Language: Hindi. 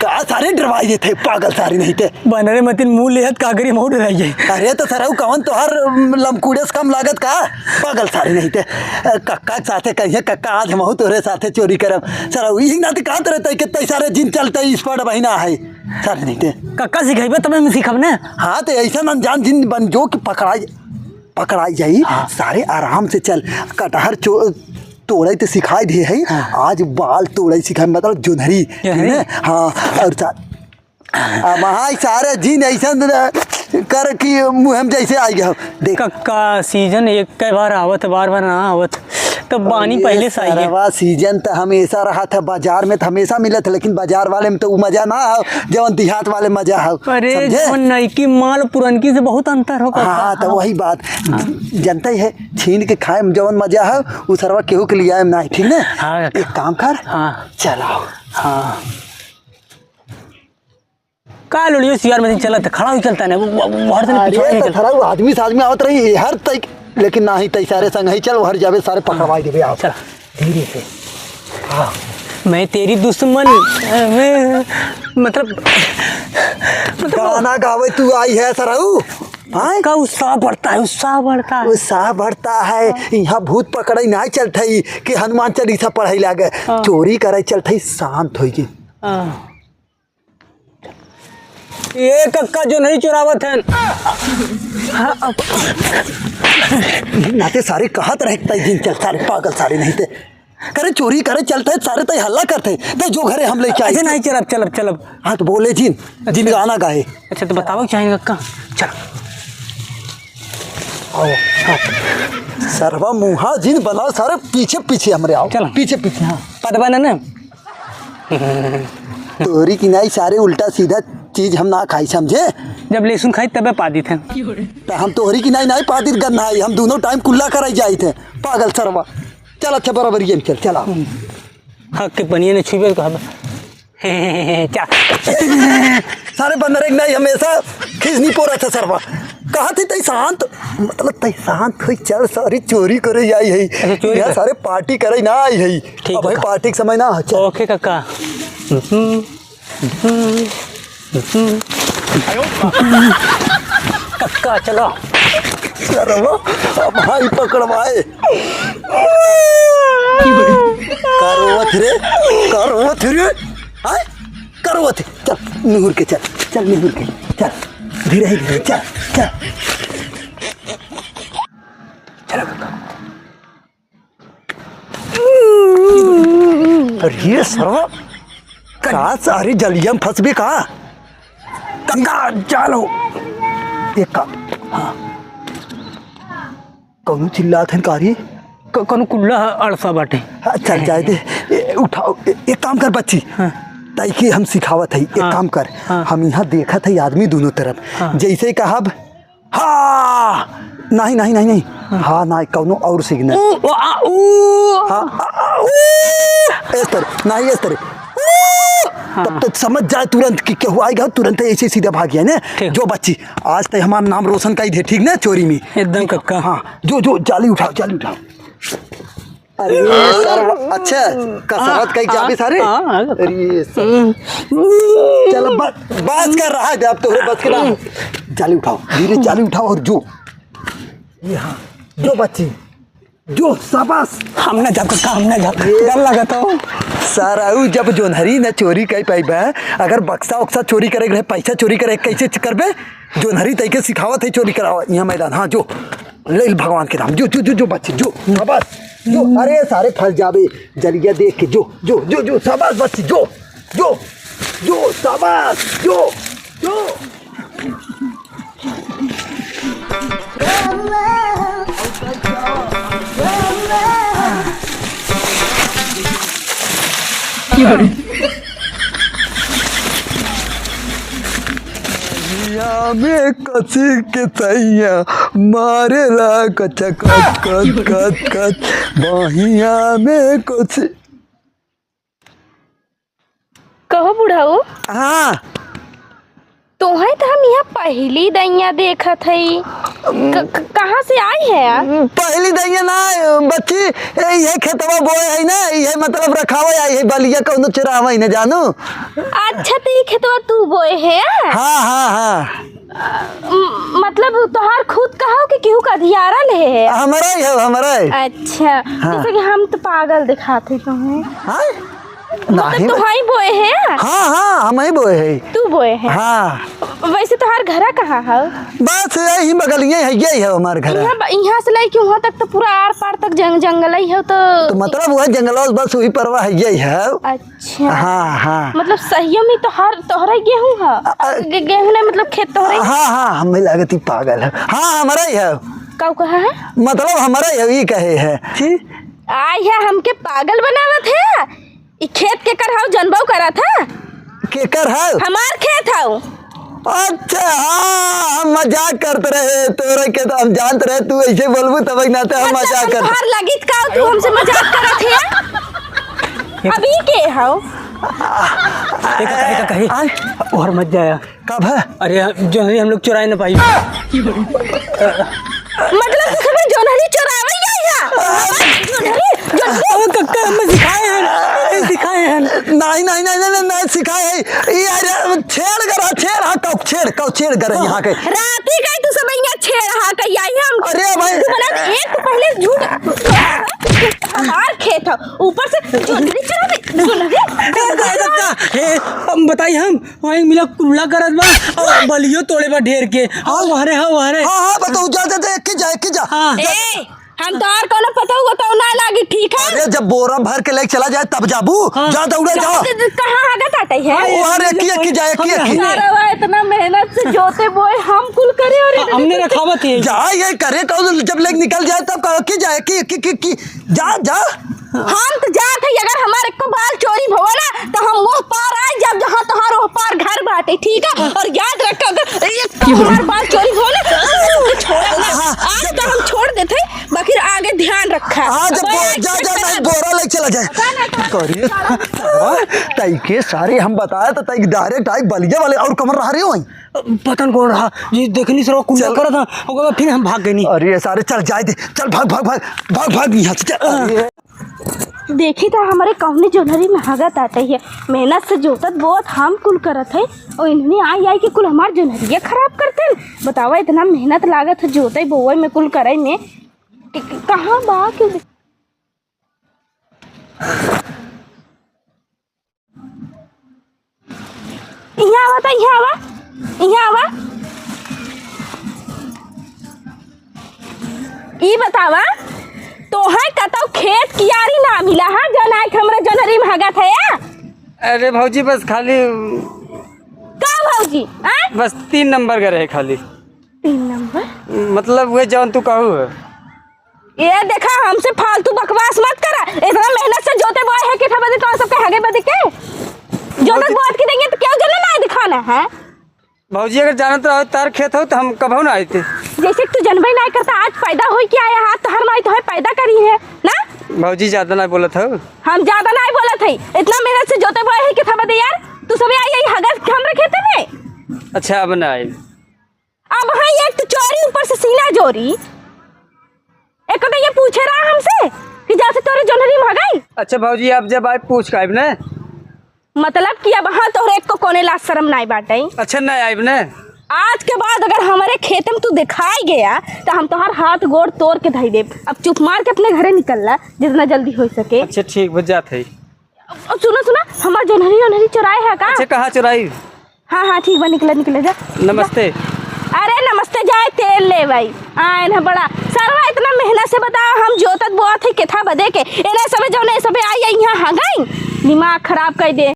का सारे डरवाइए थे पागल सारे नहीं थे बनरे मतिन मुंह लेहत कागरी मुंह डराइए। अरे तो सर कौन तोहर लमकुड़े से कम लागत का पागल सारे नहीं थे कक्का साथे कहिए कक्का आज हम तोरे साथे चोरी करब सर यही ना तो कहाँ रहता है कितने सारे जिन चलते इस पर बहिना है सारे नहीं थे कक्का सिखेबे तब मैं सीखब ना। हाँ तो ऐसा अनजान जिन बन जो कि पकड़ाई जाई सारे आराम से चल कटहर तोड़े तो सिखाई दे है आज बाल तोड़े सिखाए मतलब जुनहरी हाँ और वहाँ सारे जिन ऐसा कर कि मुहम जैसे आ गया देख कक्का सीजन एक कई बार आवत बार बार ना आवत तो बानी पहले से आई है। सीजन तो हमेशा रहा था बाजार में तो हमेशा मिला था लेकिन बाजार वाले में तो वो मजा ना हो जवन देहात वाले मजा हो। अरे नईकी माल पुरनकी से बहुत अंतर हो। हाँ तो वही बात जनता ही है छीन के खाए में जवन मजा हो वो सरवा केहू के लिए ना ठीक ना। हाँ, एक काम कर हाँ चलाओ हाँ का लोड़ियो सियार में चलत खड़ा ही चलता है बाहर से पिछवाड़े निकलता है आदमी से आदमी आवत रही हर तक लेकिन ना ही तई सारे संग ही चल हर जावे सारे पकड़वाई देवे आओ चल धीरे से। हाँ मैं तेरी दुश्मन मतलब गाना गावे तू आई है सराऊ हाँ का उत्साह बढ़ता है उत्साह बढ़ता है यहाँ भूत पकड़े ना चलते ही कि हनुमान चालीसा पढ़ाई लागे चोरी करे चलते शांत होगी। ये कक्का जो नहीं चुरावत है नाते सारे कहत रहता है जिन चल सारे पागल सारे नहीं थे करे चोरी करे चलते सारे तो हल्ला करते तो जो घरे हम ले चाहिए नहीं चलब हाँ तो बोले जिन गाना गाए। अच्छा तो बताओ चाहेंगे कक्का चल आओ सरवा मुहा जिन बनाओ सारे पीछे हमरे आओ चलो पीछे हाँ पद बना ना तोरी की नहीं सारे उल्टा सीधा चीज हम ना खाई समझे जब लहसुन खाई तबे पादी थे तो हम तोहरी की नहीं पादी गन्ना है हम दोनों टाइम कुल्ला कराई जाए थे पागल सरवा चल अच्छा बराबर ये चल चला हक के पनिया ने छुबे कहा सारे बंदर एक नहीं हमेशा खिसनी पो रहा था सरवा कहा थे तई शांत मतलब तई शांत हुई चल सारी चोरी करे आई है यहाँ सारे पार्टी करे ना आई है अब भाई पार्टी के समय ना ओके कक्का कक्का चलो सरवा अब भाई पकड़वाए करोवत रे हाय करोवत चल निहुर के चल निहुर के चल धीरे चल चलो अरे सरवा कहा सारी जलियम फंसबे कहा गंगा चलो एक काम हाँ कौन चिल्लात है कारी कौन कुल्ला अड़सा बाटे हाँ चल जाए दे उठाओ एक काम कर बच्ची ताई के हम सिखावत है एक काम कर हम यहाँ देखा था आदमी दोनों तरफ जैसे कहा हाँ नहीं हाँ ना कौनो और सिग्नल इस तरह तब तक समझ जाए तुरंत कि क्या हुआ आएगा तुरंत ऐसे सीधा भाग गया ना जो बच्ची आज तक हमारा नाम रोशन का ही थे ठीक ना चोरी में एकदम कक्का हाँ जो जाली उठाओ अरे सर अच्छा कसरत कहीं जाबे सारे अरे चलो बस कर रहा है अब तोरे बस के ना जाली उठाओ धीरे जाली उठाओ और जो ये हाँ जो बच्ची जो शाबाश हमने जब डर लगा तो साराऊ जब जोनहरी न चोरी कर पाइबे अगर बक्सा उक्सा चोरी करे रहे पैसा चोरी करे कैसे करबे जोनहरी तई के सिखावत है चोरी करावा यहाँ मैदान हाँ जो ले भगवान के नाम जो बच्चे जो शाबाश जो अरे सारे फंस जाबे जलिया देख के जो शाबाश बच्चे जो शाबाश जो में कसी के सैया मारेला कच बहिया में कुछ कहो बुढ़ाओ हाँ तोहे तो हम यहाँ पहली दैया देखत हई। कहाँ से आई है? पहली दैया ना बच्ची, ये खेतवा बोए है ना, ये मतलब रखावा आई है, बलिया कौनो चुरावा न जानू। अच्छा तो ये खेतवा तू बोए है? हाँ हाँ हाँ, मतलब तोहार खुद कहो कि केहू का अधियारा ले है? हमारा ही है, हमारा ही। अच्छा हाँ। जैसे कि हम तो पागल दिखाते तुम्हें। हाँ मतलब तुम्हारी बोए है? हाँ हाँ, हम ही बोए है। तू बोए है? हाँ। वैसे तोहार घरा कहाँ है? बस यही बगल यही है हमारे घर। यहाँ से लेके वहाँ तक तो पूरा आर पार तक जंगल ही है। तो मतलब वह जंगल बस वही परवा है, यही है। अच्छा हाँ हाँ, मतलब सही में तोहरा गेहूँ है? गेहूँ नहीं मतलब खेत तोहरा? हाँ हाँ, हमें लागत ही पागल है। हाँ हमारा ही है। कौ कहा है? मतलब हमारा ही कहे है। आई है हमके पागल बनावत है। ई खेत के कर हाउ जनबो करा था? केकर है? हमार खेत हाउ। अच्छा हाँ, हम मजाक करते रहे तोरे के, तो हम जानते रहे तू ऐसे बोलबू तब ना तो हम मजाक करते। बाहर लगित का तू हमसे मजाक करत है? अभी के हाउ? कहीं और मत जाया। कब है? अरे जो है हम लोग चुराए ना पाई। मतलब तू हमें जोनहरी चुरावे कक्का हमें सिखाए हैं नहीं नहीं नहीं नहीं नहीं सिखाए है ये। अरे छेड़ कर यहाँ के राती गई तू सब यहाँ छेड़ हा कही आई हम। अरे भाई एक तो पहले झूठ हमार खेत है, ऊपर से जोनहरी चुरावे। हम बताई हम वहीं मिला कुल्ला करत बा और बलियो तोड़े बा ढेर के। हाँ वहरे हाँ बताओ, जा के जा। हाँ हम तो और कोनो पता हुआ तो ना लागी, ठीक है? अरे जब बोरा भर के लेके चला जाए तब जाबू। जा दौड़े जाओ। कहाँ आगत आते है? अरे की जाए इतना मेहनत से जोते बोए हम कुल करे और हमने रखावत है। जा ये करे तो जब लेके निकल जाए तब कहो की जाए की जा। हम तो जात है, अगर हमारे को बाल चोरी भवा ना तो हम वो पार आए जब जहाँ तुम्हारा वो पार घर बाटे, ठीक है? और याद रखो अगर हमारे बाल चोरी हो ना तो आज तो हम छोड़ देते, बाकी आगे ध्यान रखा। हाँ जब जा बोरा लेके चला जाए करिए तई के सारे हम बताया तो तई डायरेक्ट आई बलिया वाले और कमर रहा रहे हो। पतन कौन रहा जी देखनी सर कुल्ला करा था होगा, फिर हम भाग गए नहीं। अरे सारे चल जाए दे, चल भाग यहाँ से चल। देखी था हमारे कौनी जोनहरी में हगत आते है, मेहनत से जोतत बहुत हम कुल करत है और इन्हें आई के कुल हमार जोनहरिया खराब करते हैं। बतावा इतना मेहनत लागत है जोते बोए में कुल करे में, कहाँ बा क्यों? यहाँ आवा ई बतावा तो है कतौ खेत कियारी ना मिला है जन आए हमरा जनहरी में हगत है या? अरे भौजी बस खाली का भौजी बस 3 नंबर का रहे खाली। 3 नंबर मतलब वे जौन तू कहू है। ये देखा हमसे फालतू बकवास मत करा। इतना मेहनत से जोते बोए है कि बदे तो सबके हगे बदे के जोतत बोत की देंगे तो क्यों जन ना दिखाना है? भौजी अगर जानत रहो तार खेत हो तो हम कभू ना आते। जैसे तू जनबई नहीं करता, आज पैदा हो के आया हाथ तो हर माई तो है पैदा करी है ना? भौजी ज्यादा ना बोलत हो। हम ज्यादा नहीं बोलत है, इतना मेहनत से जोते बोए है कि बदे यार तू सब आई हगत हमरे खेते में। अच्छा अब ना आई। अब हाँ एक तो चोरी ऊपर से सीना जोरी। एक तो ये पूछे रहा हमसे कि जैसे तोरे जोनहरी में गई। अच्छा भौजी आप जब आए पूछ के आइब ना, मतलब कि अब हाँ तोहरे एक को कोने ला शर्म नहीं बाटे। अच्छा नहीं आइब ना, आज के बाद अगर हमारे खेत में तू दिखाई गया तो हम तुम्हार हाथ गोड़ तोड़ के धई दे। अब चुप मार के अपने घरे निकल ला जितना जल्दी हो सके। अच्छा ठीक बच जात है। सुना हमार जोनहरी चुराए है का? अच्छा कहाँ चुराई? हाँ ठीक बा, निकले जा। नमस्ते। अरे नमस्ते जाए तेल ले भाई आए ना बड़ा सरवा इतना मेहनत से बताओ हम जोतत बोआ थे केथा बदे के इन्हें सब जो ने सब आई यहाँ गई दिमाग खराब कर दे।